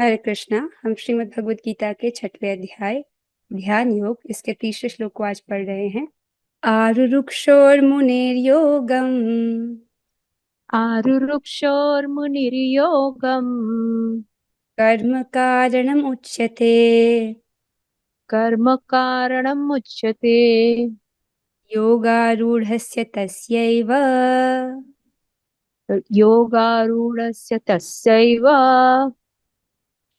हरे कृष्णा। हम श्रीमद् भगवद गीता के 6वें अध्याय ध्यान योग इसके तीसरे श्लोक को आज पढ़ रहे हैं। आरुरुक्षोर्मुनेर्योगम् आरुरुक्षोर्मुनिर्योगम् कर्म कारणम् उच्यते। कर्म कारणम् उच्यते। योगारूढस्य तस्यैव योगारूढस्य तस्यैव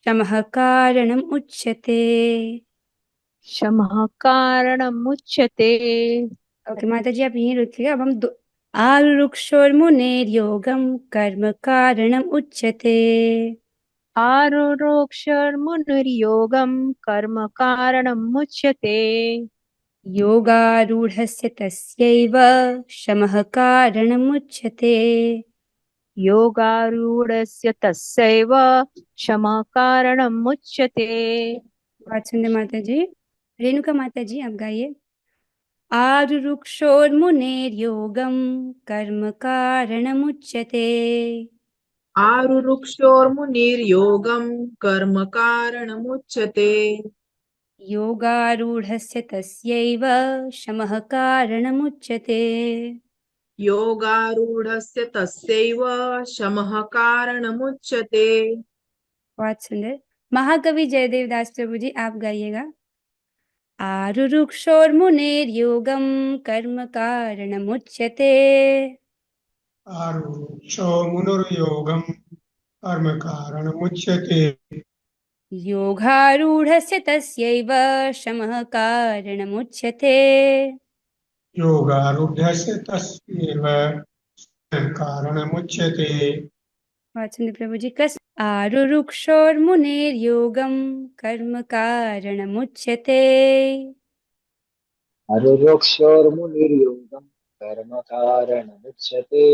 शमः कारणम् उच्यते। शमः कारणम् उच्यते। ओके माता जी, आप यहीं रुकिएगा। अब हम आरुरुक्षोर्मुनेर्योगम् कर्म कारणम् उच्यते। आरुरुक्षोर्मुनिर्योगम् कर्म कारणम् उच्यते। योगारूढस्य तस्यैव शमः कारणमुच्यते। योगारूढस्य तस्यैव शमः कारणम् उच्यते। बात सुनते माता जी। रेणुका माता जी, आप गाइए। आरुरुक्षोर्मुनेर्योगं कर्म कारणमुच्यते। आरुरुक्षोर्मुनिर्योगं कर्म कारणमुच्यते। योगारूढस्य तस्यैव शमः कारणमुच्यते। योगारूढस्य तस्यैव शमः कारणमुच्यते। बहुत सुंदर। महाकवि जयदेव दास प्रभु जी, आप गाइएगा। आरुरुक्षोर्मुनेर्योगं कर्म कारणमुच्यते। आरुक्षो मुनुर्योगं कर्म कारणमुच्यते। योगारूढस्य तस्यैव शमः कारणमुच्यते। योगारूढस्य तस्यैव कारणमुच्यते। वाचन प्रभु जी कस आरुरुक्षोर्मुनेर्योगं कर्म कारणमुच्यते। आरुरोक्षोर्मुनिर्योगं कर्मकारणमुच्यते।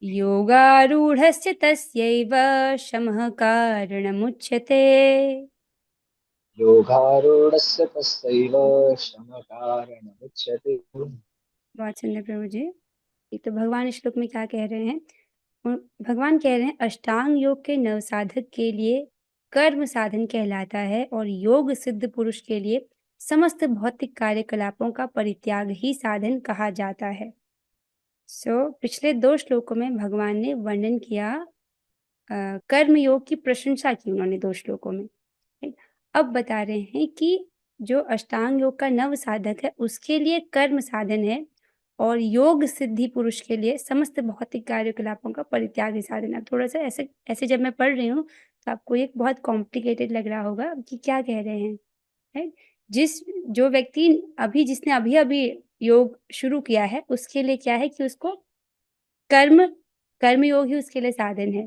योगारूढस्य तस्यैव शमः कारणमुच्यते। योगारूढस्य तस्यैव शमकारणमुच्यते। वाचन प्रभु जी, ये तो भगवान इस श्लोक में क्या कह रहे हैं? भगवान कह रहे हैं अष्टांग योग के नवसाधक के लिए कर्म साधन कहलाता है और योग सिद्ध पुरुष के लिए समस्त भौतिक कार्यकलापों का परित्याग ही साधन कहा जाता है। पिछले 2 श्लोकों में भगवान ने वर्णन किया, कर्म योग की प्रशंसा की उन्होंने 2 श्लोकों में। अब बता रहे हैं कि जो अष्टांग योग का नव साधक है उसके लिए कर्म साधन है और योग सिद्धि पुरुष के लिए समस्त भौतिक कार्यकलापों का परित्याग ही साधन है। थोड़ा सा ऐसे ऐसे जब मैं पढ़ रही हूँ तो आपको एक बहुत कॉम्प्लिकेटेड लग रहा होगा कि क्या कह रहे हैं, राइट? जो व्यक्ति जिसने अभी अभी योग शुरू किया है उसके लिए क्या है कि उसको कर्म कर्म योग ही उसके लिए साधन है,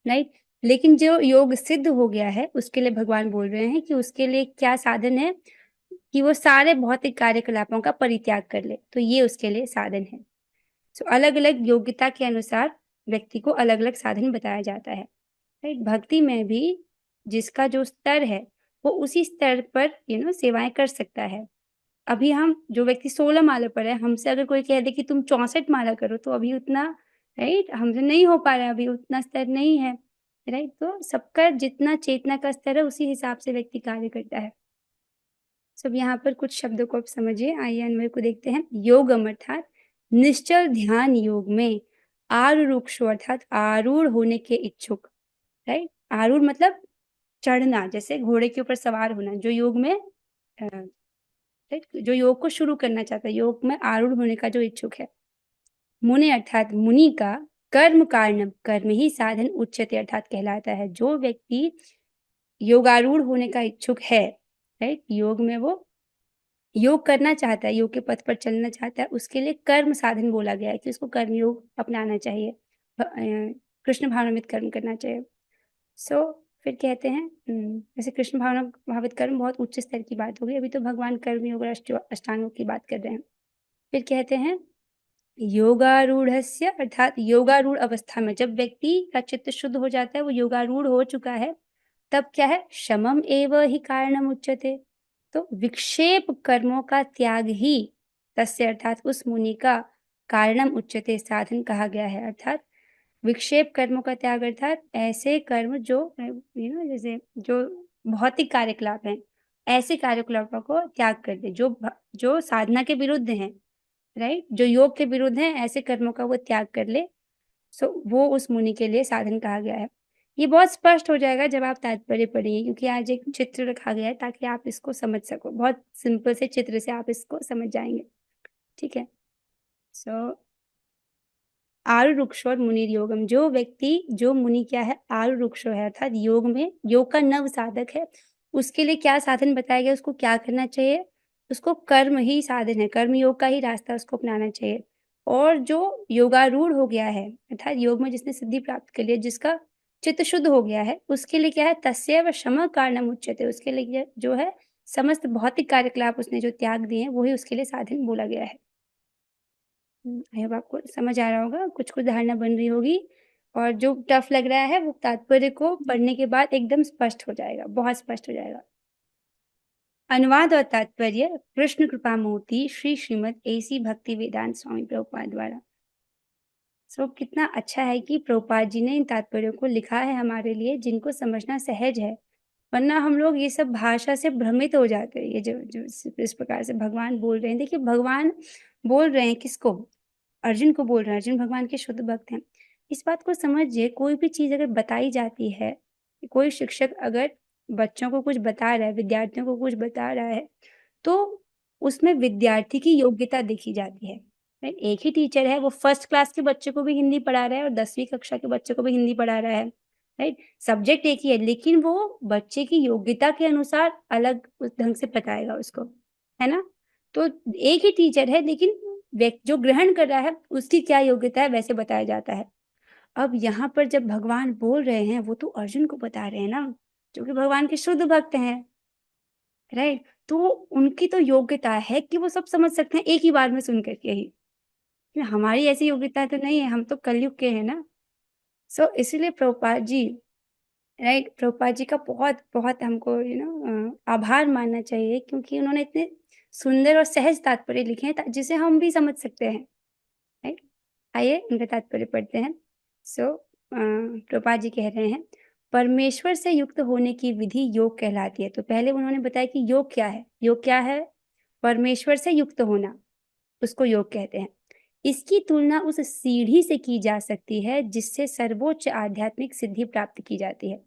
राइट? लेकिन जो योग सिद्ध हो गया है उसके लिए भगवान बोल रहे हैं कि उसके लिए क्या साधन है कि वो सारे भौतिक कार्यकलापों का परित्याग कर ले, तो ये उसके लिए साधन है। अलग अलग योग्यता के अनुसार व्यक्ति को अलग अलग साधन बताया जाता है, राइट? भक्ति में भी जिसका जो स्तर है वो उसी स्तर पर सेवाएं कर सकता है। अभी हम जो व्यक्ति 16 माला पर है, हमसे अगर कोई कह दे कि तुम 64 माला करो तो अभी उतना, राइट, हमसे नहीं हो पा रहा है, अभी उतना स्तर नहीं है, राइट? तो सबका जितना चेतना का स्तर है उसी हिसाब से व्यक्ति कार्य करता है। सब यहाँ पर कुछ शब्दों को आप समझिए। आइए अन्वय को देखते हैं। योगम अर्थात निश्चल ध्यान योग में, आरुरुक्षो अर्थात आरूढ़ होने के इच्छुक, राइट? आरूढ़ मतलब चढ़ना, जैसे घोड़े के ऊपर सवार होना। जो योग में राइट, जो योग को शुरू करना चाहता है, योग में आरूढ़ होने का जो इच्छुक है। मुनि अर्थात मुनि का कर्म कारणम, कर्म ही साधन उच्यते अर्थात कहलाता है। जो व्यक्ति योगारूढ़ होने का इच्छुक है, राइट, योग में वो योग करना चाहता है, योग के पथ पर चलना चाहता है, उसके लिए कर्म साधन बोला गया है कि उसको कर्म योग अपनाना चाहिए, कृष्ण भावनामृत कर्म करना चाहिए। फिर कहते हैं जैसे कृष्ण भावना भावित कर्म बहुत उच्च स्तर की बात हो गई, अभी तो भगवान कर्म योग और अष्टांगों की बात कर रहे हैं। फिर कहते हैं योगारूढ़स्य अर्थात योगारूढ़ अवस्था में जब व्यक्ति का चित्त शुद्ध हो जाता है, वो योगारूढ़ हो चुका है, तब क्या है? शमम एव ही कारणम उच्यते। तो विक्षेप कर्मों का त्याग ही तस्य अर्थात उस मुनि का कारणम उच्यते साधन कहा गया है। अर्थात विक्षेप कर्मों का त्याग अर्थात ऐसे कर्म जो जैसे जो भौतिक कार्यकलाप हैं, ऐसे कार्यकलापों को त्याग कर दे जो साधना के विरुद्ध हैं, राइट, जो योग के विरुद्ध हैं, ऐसे कर्मों का वो त्याग कर ले। सो वो उस मुनि के लिए साधन कहा गया है। ये बहुत स्पष्ट हो जाएगा जब आप तात्पर्य पढ़ेंगे, क्योंकि आज एक चित्र रखा गया है ताकि आप इसको समझ सको। बहुत सिंपल से चित्र से आप इसको समझ जाएंगे। ठीक है। सो आरुरुक्षो और मुनि योगम, जो व्यक्ति जो मुनि क्या है, आरुरुक्षो है अर्थात योग का नव साधक है, उसके लिए क्या साधन बताया गया, उसको क्या करना चाहिए, उसको कर्म ही साधन है, कर्म योग का ही रास्ता उसको अपनाना चाहिए। और जो योगारूढ़ हो गया है अर्थात योग में जिसने सिद्धि प्राप्त कर लिया, जिसका चित्त शुद्ध हो गया है, उसके लिए क्या है, तस्यैव शम कारणम उच्यते, उसके लिए जो है समस्त भौतिक कार्यकलाप उसने जो त्याग दिए हैं वही उसके लिए साधन बोला गया है। आई होप आपको समझ आ रहा होगा, कुछ कुछ धारणा बन रही होगी, और जो टफ लग रहा है वो तात्पर्य को पढ़ने के बाद एकदम स्पष्ट हो जाएगा, बहुत स्पष्ट हो जाएगा। अनुवाद और तात्पर्य कृष्ण कृपा मूर्ति श्री श्रीमद एसी भक्ति वेदांत स्वामी प्रभुपाद द्वारा। सो कितना अच्छा है कि प्रभुपाद जी ने इन तात्पर्यों को लिखा है हमारे लिए, जिनको समझना सहज है, वरना हम लोग ये सब भाषा से भ्रमित हो जाते हैं। ये जो इस प्रकार से भगवान बोल रहे हैं, देखिए भगवान बोल रहे हैं किसको, अर्जुन को बोल रहे हैं, अर्जुन भगवान के शुद्ध भक्त हैं। इस बात को समझिए, कोई भी चीज अगर बताई जाती है, कोई शिक्षक अगर बच्चों को कुछ बता रहा है, विद्यार्थियों को कुछ बता रहा है, तो उसमें विद्यार्थी की योग्यता देखी जाती है। राइट, एक ही टीचर है, वो फर्स्ट क्लास के बच्चे को भी हिंदी पढ़ा रहा है और 10वीं कक्षा के बच्चे को भी हिंदी पढ़ा रहा है। राइट, सब्जेक्ट एक ही है, लेकिन वो बच्चे की योग्यता के अनुसार अलग उस ढंग से बताएगा उसको, है ना। तो एक ही टीचर है, लेकिन जो ग्रहण कर रहा है उसकी क्या योग्यता है वैसे बताया जाता है। अब यहाँ पर जब भगवान बोल रहे हैं, वो तो अर्जुन को बता रहे हैं ना, जो कि भगवान के शुद्ध भक्त हैं, राइट। तो उनकी तो योग्यता है कि वो सब समझ सकते हैं एक ही बार में सुन करके ही। हमारी ऐसी योग्यता तो नहीं है, हम तो कलयुग के हैं ना। सो इसीलिए प्रभुपाद जी, राइट, प्रभुपाद जी का बहुत बहुत हमको आभार मानना चाहिए, क्योंकि उन्होंने इतने सुंदर और सहज तात्पर्य लिखे हैं जिसे हम भी समझ सकते हैं। राइट, आइए इनका तात्पर्य पढ़ते हैं। सो प्रभुपाद जी कह रहे हैं, परमेश्वर से युक्त होने की विधि योग कहलाती है। तो पहले उन्होंने बताया कि योग क्या है, योग क्या है, परमेश्वर से युक्त होना, उसको योग कहते हैं। इसकी तुलना उस सीढ़ी से की जा सकती है जिससे सर्वोच्च आध्यात्मिक सिद्धि प्राप्त की जाती है।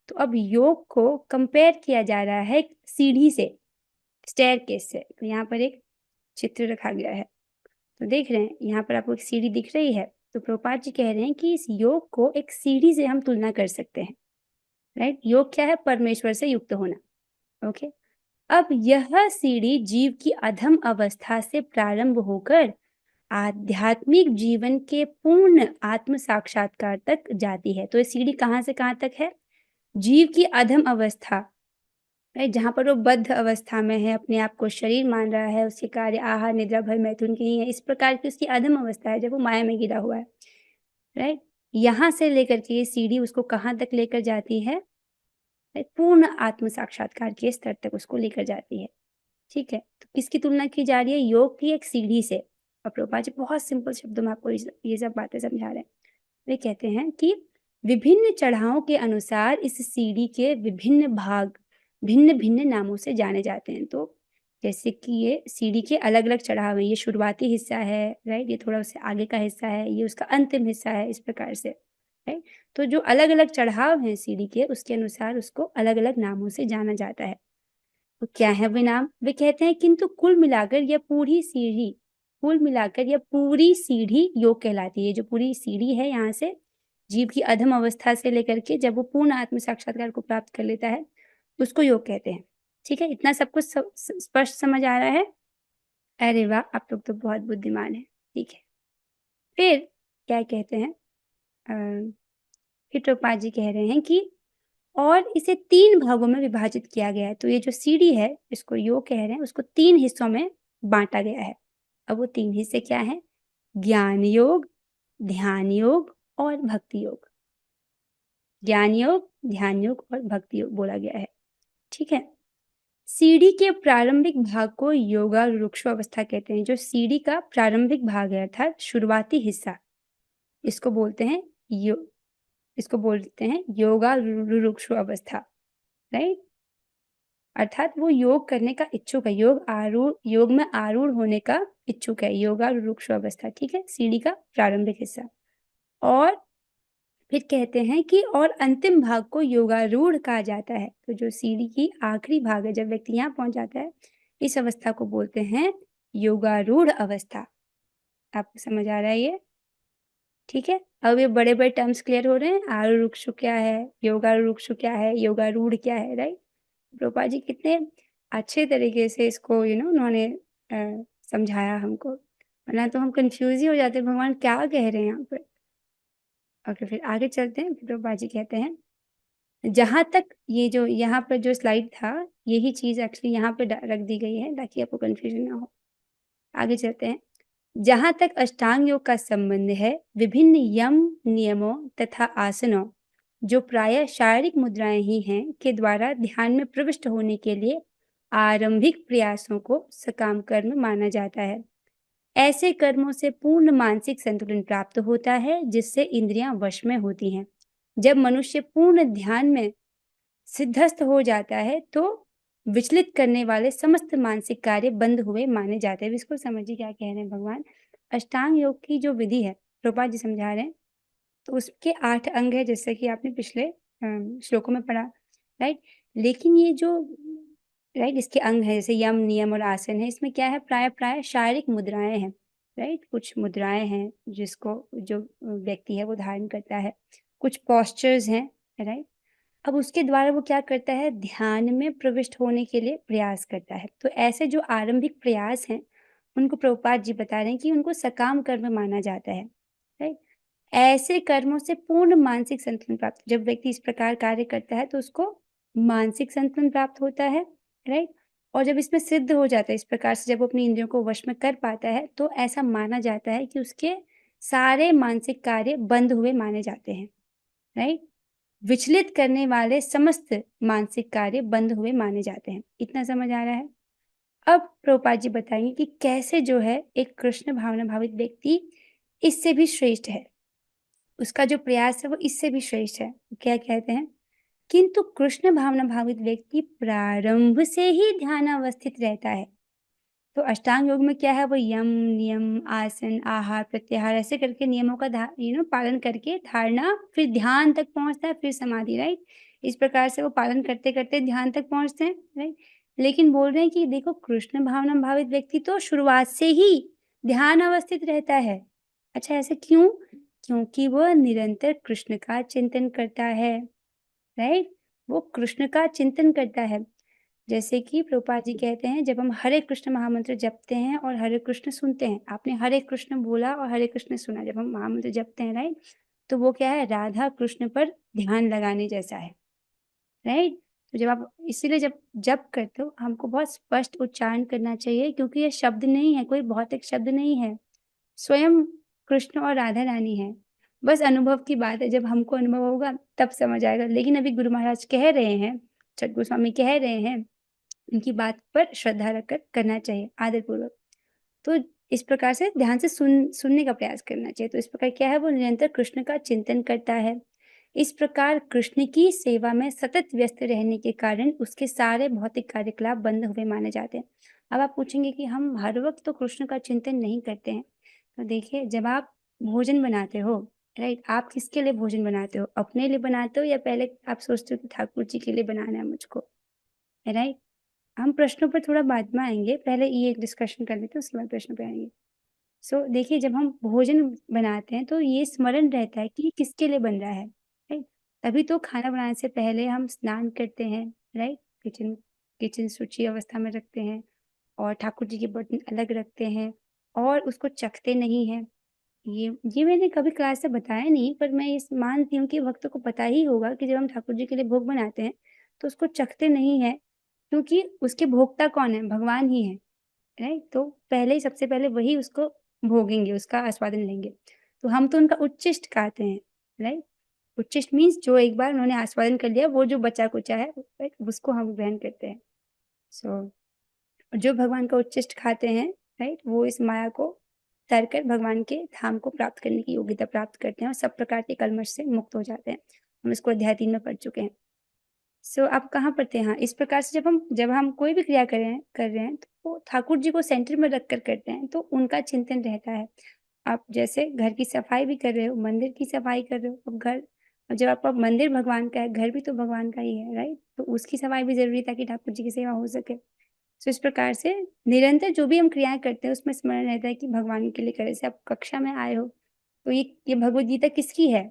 तो अब योग को कंपेयर किया जा रहा है सीढ़ी से, स्टेयरकेस से। तो यहाँ पर एक चित्र रखा गया है, तो देख रहे हैं यहाँ पर आपको एक सीढ़ी दिख रही है। तो प्रभुपाद जी कह रहे हैं कि इस योग को एक सीढ़ी से हम तुलना कर सकते हैं। राइट, योग क्या है, परमेश्वर से युक्त होना। ओके, अब यह सीढ़ी जीव की अधम अवस्था से प्रारंभ होकर आध्यात्मिक जीवन के पूर्ण आत्म साक्षात्कार तक जाती है। तो ये सीढ़ी कहाँ से कहाँ तक है, जीव की अधम अवस्था, राइट, जहाँ पर वो बद्ध अवस्था में है, अपने आप को शरीर मान रहा है, उसके कार्य आहार निद्रा भय मैथुन की नहीं है, इस प्रकार की उसकी अधम अवस्था है जब वो माया में गिरा हुआ है। राइट, यहाँ से लेकर के ये सीढ़ी उसको कहाँ तक लेकर जाती है, पूर्ण आत्म साक्षात्कार के स्तर तक उसको लेकर जाती है। ठीक है, तो किसकी तुलना की जा रही है, योग की एक सीढ़ी से। और प्रभुपाद जी बहुत सिंपल शब्दों में आपको ये सब बातें समझा रहे हैं। वे कहते हैं कि विभिन्न चढ़ावों के अनुसार इस सीढ़ी के विभिन्न भाग भिन्न भिन्न नामों से जाने जाते हैं। तो जैसे कि ये सीढ़ी के अलग अलग चढ़ाव हैं, ये शुरुआती हिस्सा है, राइट, ये थोड़ा उससे आगे का हिस्सा है, ये उसका अंतिम हिस्सा है, इस प्रकार से। राइट, तो जो अलग अलग चढ़ाव हैं सीढ़ी के, उसके अनुसार उसको अलग अलग नामों से जाना जाता है। तो क्या है वे नाम, वे कहते हैं किंतु कुल मिलाकर यह पूरी सीढ़ी योग कहलाती है। जो पूरी सीढ़ी है, यहाँ से जीव की अधम अवस्था से लेकर के जब वो पूर्ण आत्म साक्षात्कार को प्राप्त कर लेता है, उसको योग कहते हैं। ठीक है, इतना सब कुछ स्पष्ट समझ आ रहा है। अरे वाह, आप लोग तो बहुत बुद्धिमान है। ठीक है, फिर क्या कहते हैं, फिर प्रभुपाद जी कह रहे हैं कि और इसे 3 भागों में विभाजित किया गया है। तो ये जो सीढ़ी है, इसको योग कह रहे हैं, उसको 3 हिस्सों में बांटा गया है। अब वो 3 हिस्से क्या हैं, ज्ञान योग, ध्यान योग और भक्ति योग। ज्ञान योग, ध्यान योग और भक्ति योग बोला गया है। ठीक है, सीढ़ी के प्रारंभिक भाग को योगारूढ़ अवस्था कहते हैं। जो सीढ़ी का प्रारंभिक भाग है अर्थात शुरुआती हिस्सा, इसको बोलते हैं इसको बोलते हैं योगा रुरुक्षु अवस्था, राइट। अर्थात वो योग करने का इच्छुक है, योग में आरूढ़ होने का इच्छुक है, योगा रुरुक्षु अवस्था, ठीक है, सीढ़ी का प्रारंभिक हिस्सा। और फिर कहते हैं कि और अंतिम भाग को योगारूढ़ कहा जाता है। तो जो सीढ़ी की आखिरी भाग है, जब व्यक्ति यहाँ पहुंच जाता है, इस अवस्था को बोलते हैं योगारूढ़ अवस्था। आपको समझ आ रहा है ये? ठीक है। अब ये बड़े बड़े टर्म्स क्लियर हो रहे हैं, आरुरुक्षु क्या है, योगारुरुक्षु क्या है, योगारूढ़ क्या है, राइट। प्रभुपाद जी कितने अच्छे तरीके से इसको उन्होंने समझाया हमको, वरना तो हम कंफ्यूज ही हो जाते, भगवान क्या कह रहे हैं यहाँ पे। ओके, फिर आगे चलते हैं। फिर प्रभुपाद जी कहते हैं, जहां तक ये जो यहाँ पर जो स्लाइड था, यही चीज एक्चुअली यहाँ पे रख दी गई है ताकि आपको कंफ्यूजन ना हो। आगे चलते हैं। जहां तक अष्टांग योग का संबंध है, विभिन्न यम नियमों तथा आसनों, जो प्रायः शारीरिक मुद्राएं ही हैं, के द्वारा ध्यान में प्रविष्ट होने के लिए आरंभिक प्रयासों को सकाम कर्म माना जाता है। ऐसे कर्मों से पूर्ण मानसिक संतुलन प्राप्त होता है, जिससे इंद्रियां वश में होती हैं। जब मनुष्य पूर्ण ध्यान में सिद्धस्थ हो जाता है, तो विचलित करने वाले समस्त मानसिक कार्य बंद हुए माने जाते हैं। इसको समझिए क्या कह रहे हैं भगवान। अष्टांग योग की जो विधि है, प्रभुपाद जी समझा रहे हैं, तो उसके 8 अंग है, जैसे कि आपने पिछले श्लोकों में पढ़ा, राइट। लेकिन ये जो राइट इसके अंग है, जैसे यम नियम और आसन है, इसमें क्या है, प्राय शारीरिक मुद्राएं हैं, राइट। कुछ मुद्राएं हैं जिसको जो व्यक्ति है वो धारण करता है, कुछ पोस्चर्स हैं, राइट। अब उसके द्वारा वो क्या करता है, ध्यान में प्रविष्ट होने के लिए प्रयास करता है। तो ऐसे जो आरंभिक प्रयास हैं, उनको प्रभुपाद जी बता रहे हैं कि उनको सकाम कर्म माना जाता है, राइट। ऐसे कर्मों से पूर्ण मानसिक संतुलन प्राप्त, जब व्यक्ति इस प्रकार कार्य करता है तो उसको मानसिक संतुलन प्राप्त होता है, राइट। और जब इसमें सिद्ध हो जाता है, इस प्रकार से जब वो अपनी इंद्रियों को वश में कर पाता है, तो ऐसा माना जाता है कि उसके सारे मानसिक कार्य बंद हुए माने जाते हैं, राइट। विचलित करने वाले समस्त मानसिक कार्य बंद हुए माने जाते हैं। इतना समझ आ रहा है? अब प्रभुपाद जी बताएंगे कि कैसे जो है एक कृष्ण भावना भावित व्यक्ति इससे भी श्रेष्ठ है, उसका जो प्रयास है वो इससे भी श्रेष्ठ है। क्या कहते हैं, किंतु कृष्ण भावना भावित व्यक्ति प्रारंभ से ही ध्यान अवस्थित रहता है। तो अष्टांग योग में क्या है, वो यम नियम आसन आहार प्रत्याहार ऐसे करके नियमों का पालन करके धारणा, फिर ध्यान तक पहुंचता है, फिर समाधि, राइट। इस प्रकार से वो पालन करते करते ध्यान तक पहुंचते हैं, राइट। लेकिन बोल रहे हैं कि देखो, कृष्ण भावना भावित व्यक्ति तो शुरुआत से ही ध्यान अवस्थित रहता है। अच्छा, ऐसे क्यों? क्योंकि वह निरंतर कृष्ण का चिंतन करता है, राइट। वो कृष्ण का चिंतन करता है। जैसे कि प्रभुपाद जी कहते हैं, जब हम हरे कृष्ण महामंत्र जपते हैं और हरे कृष्ण सुनते हैं, आपने हरे कृष्ण बोला और हरे कृष्ण सुना, जब हम महामंत्र जपते हैं, राइट, तो वो क्या है, राधा कृष्ण पर ध्यान लगाने जैसा है, राइट। तो जब आप इसीलिए जब जप करते हो, हमको बहुत स्पष्ट उच्चारण करना चाहिए, क्योंकि ये शब्द नहीं है, कोई भौतिक शब्द नहीं है, स्वयं कृष्ण और राधा रानी है। बस अनुभव की बात है, जब हमको अनुभव होगा तब समझ आएगा। लेकिन अभी गुरु महाराज कह रहे हैं, छठ गोस्वामी कह रहे हैं, उनकी बात पर श्रद्धा रखकर करना चाहिए, आदर पूर्वक। तो इस प्रकार से ध्यान से सुनने का प्रयास करना चाहिए। तो इस प्रकार क्या है, वो निरंतर कृष्ण का चिंतन करता है। इस प्रकार कृष्ण की सेवा में सतत व्यस्त रहने के कारण उसके सारे भौतिक कार्यकलाप बंद हुए माने जाते हैं। अब आप पूछेंगे कि हम हर वक्त तो कृष्ण का चिंतन नहीं करते हैं। तो देखिए, जब आप भोजन बनाते हो, राइट, आप किसके लिए भोजन बनाते हो? अपने लिए बनाते हो या पहले आप सोचते हो कि ठाकुर जी के लिए बनाना है मुझको, राइट। हम प्रश्नों पर थोड़ा बाद में आएंगे, पहले ये डिस्कशन कर लेते हैं, उसके बाद प्रश्न पे आएंगे। सो देखिए, जब हम भोजन बनाते हैं तो ये स्मरण रहता है कि ये किसके लिए बन रहा है, राइट। तभी तो खाना बनाने से पहले हम स्नान करते हैं, राइट, किचन शुचि अवस्था में रखते हैं और ठाकुर जी के बर्तन अलग रखते हैं और उसको चखते नहीं हैं। ये मैंने कभी क्लास से बताया नहीं, पर मैं इस मानती हूँ कि भक्तों को पता ही होगा कि जब हम ठाकुर जी के लिए भोग बनाते हैं तो उसको चखते नहीं है, क्योंकि उसके भोक्ता कौन है? भगवान ही है, राइट। तो पहले ही, सबसे पहले वही उसको भोगेंगे, उसका आस्वादन लेंगे। तो हम तो उनका उच्चिष्ट खाते हैं, राइट। उच्चिष्ट मीन्स जो एक बार उन्होंने आस्वादन कर लिया, वो जो बचा कुचा है, राइट, उसको हम ग्रहण करते हैं। सो जो भगवान का उच्चिष्ट खाते हैं, राइट, वो इस माया को तर कर भगवान के धाम को प्राप्त करने की योग्यता प्राप्त करते हैं और सब प्रकार के कल्मश से मुक्त हो जाते हैं। हम इसको अध्याय 3 में पढ़ चुके हैं। आप कहाँ पढ़ते हैं? हाँ, इस प्रकार से जब हम कोई भी क्रिया कर रहे हैं तो वो ठाकुर जी को सेंटर में रख कर करते हैं, तो उनका चिंतन रहता है। आप जैसे घर की सफाई भी कर रहे हो, मंदिर की सफाई कर रहे हो, अब जब आपका मंदिर भगवान का है, घर भी तो भगवान का ही है, राइट? तो उसकी सफाई भी ज़रूरी है ताकि ठाकुर जी की सेवा हो सके। इस प्रकार से निरंतर जो भी हम क्रियाएँ करते हैं उसमें स्मरण रहता है कि भगवान के लिए करें। जैसे आप कक्षा में आए हो, तो ये भगवद गीता किसकी है?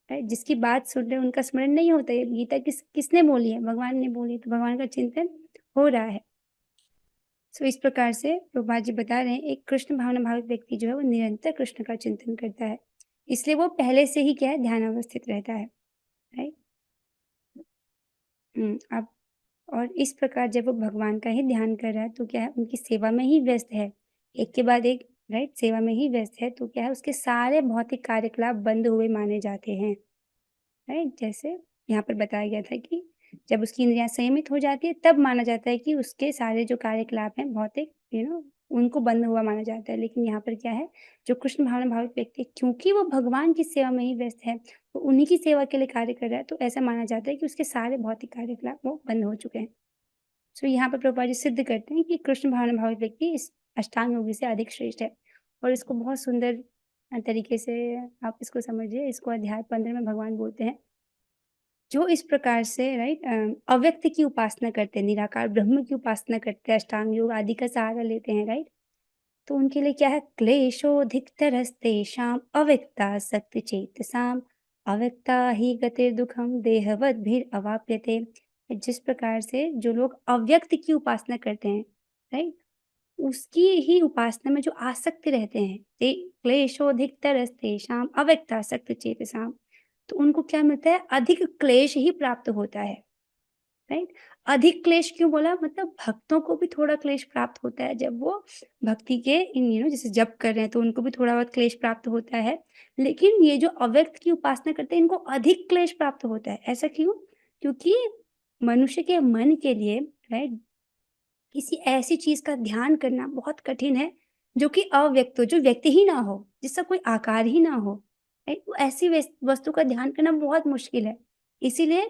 राइट? जिसकी बात सुन रहे हो उनका स्मरण नहीं होता। ये गीता किसने बोली है? भगवान ने बोली, तो भगवान का चिंतन हो रहा है। इस प्रकार से प्रभुपाद जी बता रहे हैं, एक कृष्ण भावना भावित व्यक्ति जो है वो निरंतर कृष्ण का चिंतन करता है, इसलिए वो पहले से ही क्या है, ध्यान अवस्थित रहता है। राइट? अब और इस प्रकार जब वो भगवान का ही ध्यान कर रहा है तो क्या है, उनकी सेवा में ही व्यस्त है, एक के बाद एक। राइट? सेवा में ही व्यस्त है तो क्या है, उसके सारे भौतिक कार्यकलाप बंद हुए माने जाते हैं। राइट? जैसे यहाँ पर बताया गया था कि जब उसकी इंद्रियां संयमित हो जाती है तब माना जाता है कि उसके सारे जो कार्यकलाप हैं भौतिक उनको बंद हुआ माना जाता है। लेकिन यहाँ पर क्या है, जो कृष्ण भावना भावित व्यक्ति, क्योंकि वो भगवान की सेवा में ही व्यस्त है, वो उन्हीं की सेवा के लिए कार्य कर रहा है, तो ऐसा माना जाता है कि उसके सारे भौतिक कार्यकलाप वो बंद हो चुके हैं। यहाँ पर प्रभुपाद जी सिद्ध करते हैं कि कृष्ण भावना भावित व्यक्ति इस अष्टांग योगी से अधिक श्रेष्ठ है। और इसको बहुत सुंदर तरीके से आप इसको समझिए। इसको अध्याय 15 में भगवान बोलते हैं, जो इस प्रकार से अव्यक्त की उपासना करते हैं, निराकार ब्रह्म की उपासना करते हैं, अष्टांग योग आदि का सहारा लेते हैं। राइट? तो उनके लिए क्या है, क्लेशोधिकतरस्तेषां अव्यक्ता सक्त चेतसाम अव्यक्ता ही गतिर्दुखम देहवद्भिर अवाप्यते। जिस प्रकार से जो लोग अव्यक्त की उपासना करते हैं, राइट, उसकी ही उपासना में जो आसक्ति रहते हैं, ते क्लेशोधिकतरस्तेषां अव्यक्ता सक्त चेतसाम, तो उनको क्या मिलता है, अधिक क्लेश ही प्राप्त होता है। राइट? अधिक क्लेश क्यों बोला, मतलब भक्तों को भी थोड़ा क्लेश प्राप्त होता है जब वो भक्ति के जैसे जप कर रहे हैं तो उनको भी थोड़ा बहुत क्लेश प्राप्त होता है। लेकिन ये जो अव्यक्त की उपासना करते हैं इनको अधिक क्लेश प्राप्त होता है। ऐसा क्यों? क्योंकि मनुष्य के मन के लिए, राइट, किसी ऐसी चीज का ध्यान करना बहुत कठिन है जो कि अव्यक्त हो, जो व्यक्ति ही ना हो, जिसका कोई आकार ही ना हो। राइट? तो ऐसी वस्तु का ध्यान करना बहुत मुश्किल है। इसीलिए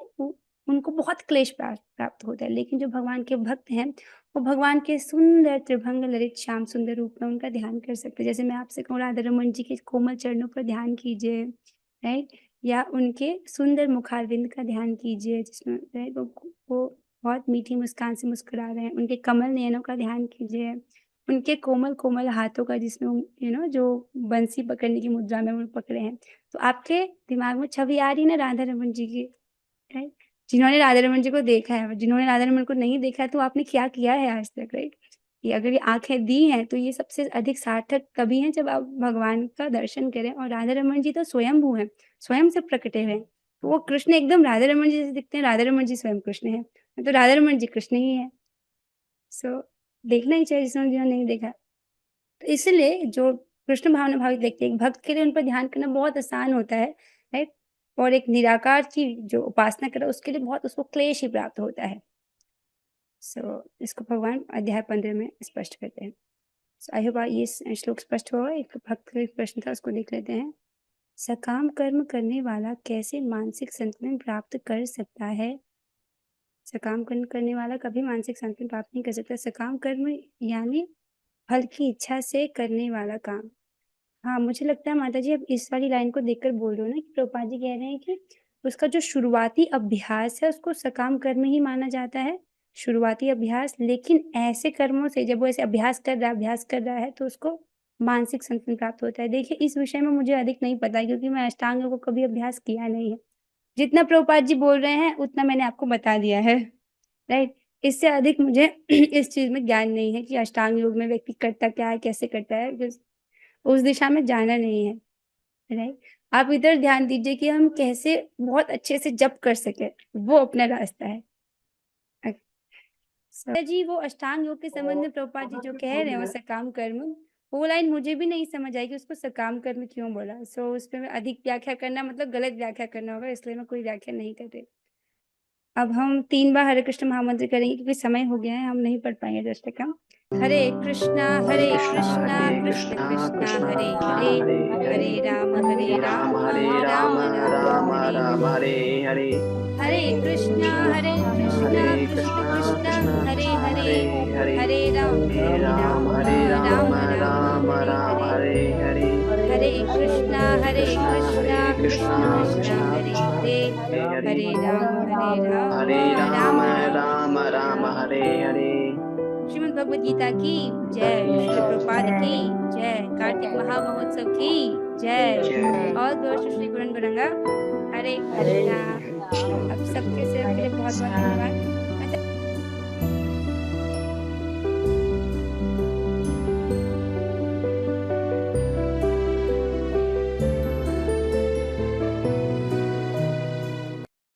उनको बहुत क्लेश प्राप्त होता है। लेकिन जो भगवान के भक्त हैं वो भगवान के सुंदर त्रिभंग ललित श्याम सुंदर रूप में उनका ध्यान कर सकते हैं। जैसे मैं आपसे कहूँ, राधा रमन जी के कोमल चरणों पर ध्यान कीजिए। राइट? या उनके सुंदर मुखारविंद का ध्यान कीजिए, जिसमें राइट वो बहुत मीठी मुस्कान से मुस्कुरा रहे हैं। उनके कमल नयनों का ध्यान कीजिए, उनके कोमल कोमल हाथों का, जिसमें जो बंसी पकड़ने की मुद्रा में वो पकड़े हैं, तो आपके दिमाग में छवि आ रही ना राधा रमन जी की। राइट? जिन्होंने राधा रमन जी को देखा है, जिन्होंने राधा रमन को नहीं देखा है, तो आपने क्या किया है आज तक? राइट? ये अगर ये आंखें दी हैं तो ये सबसे अधिक सार्थक तभी है जब आप भगवान का दर्शन करें। और राधा रमन जी तो स्वयंभू हैं, स्वयं से प्रकटे हुए हैं, तो वो कृष्ण एकदम राधा रमन जी से दिखते हैं। राधा रमन जी स्वयं कृष्ण है, तो राधा रमन जी कृष्ण ही है। देखना ही चाहिए जिन्होंने नहीं देखा। तो इसलिए जो कृष्ण भावना भावित व्यक्ति, एक भक्त के लिए उन पर ध्यान करना बहुत आसान होता है। राइट? और एक निराकार की जो उपासना करे उसके लिए बहुत उसको क्लेश ही प्राप्त होता है। इसको भगवान अध्याय 15 में स्पष्ट करते हैं। आई होप ये श्लोक स्पष्ट होगा। एक भक्त का एक प्रश्न था, उसको देख लेते हैं। सकाम कर्म करने वाला कैसे मानसिक संतुलन प्राप्त कर सकता है? सकाम कर्म करने वाला कभी मानसिक संतुलन प्राप्त नहीं कर सकता। सकाम कर्म यानी फल की इच्छा से करने वाला काम। हाँ, मुझे लगता है माता जी अब इस वाली लाइन को देखकर बोल रहे हो ना, कि प्रभुपाद जी कह रहे हैं कि उसका जो शुरुआती अभ्यास है उसको सकाम कर्म ही माना जाता है, शुरुआती अभ्यास। लेकिन ऐसे कर्मों से जब वो ऐसे अभ्यास कर रहा है तो उसको मानसिक संतुलन प्राप्त होता है। देखिए, इस विषय में मुझे अधिक नहीं पता क्योंकि मैं अष्टांग योग को कभी अभ्यास किया नहीं है। जितना प्रभुपाद जी बोल रहे हैं उतना मैंने आपको बता दिया है। राइट? इससे अधिक मुझे इस चीज में ज्ञान नहीं है कि अष्टांग योग में व्यक्ति करता क्या है, कैसे करता है। उस दिशा में जाना नहीं है। राइट? आप इधर ध्यान दीजिए कि हम कैसे बहुत अच्छे से जप कर सके, वो अपना रास्ता है। जी, वो अष्टांग योग के संबंध में प्रभुपाद जी जो कह रहे हैं वो सकाम कर्म, वो लाइन मुझे भी नहीं समझ आई कि उसको सकाम कर्म क्यों बोला। उस पर मैं अधिक व्याख्या करना मतलब गलत व्याख्या करना होगा, इसलिए मैं कोई व्याख्या नहीं कर रही। अब हम 3 बार हरे कृष्ण महामंत्र करेंगे क्योंकि समय हो गया है, हम नहीं पढ़ पाएंगे दशकम। हरे कृष्णा कृष्ण कृष्ण हरे हरे, हरे राम राम राम राम हरे हरे, हरे कृष्णा कृष्ण कृष्ण हरे हरे, हरे राम राम राम हरे हरे, हरे कृष्णा कृष्ण कृष्ण हरे हरे, हरे राम राम हरे हरे। श्रीमद् भगवद गीता की जय, श्री प्रभुपाद की जय, कार्तिक महामहोत्सव की जय, और दोस्तों श्री गुरन गुरंगा हरे कृष्णा। अब सबके से बहुत बहुत धन्यवाद।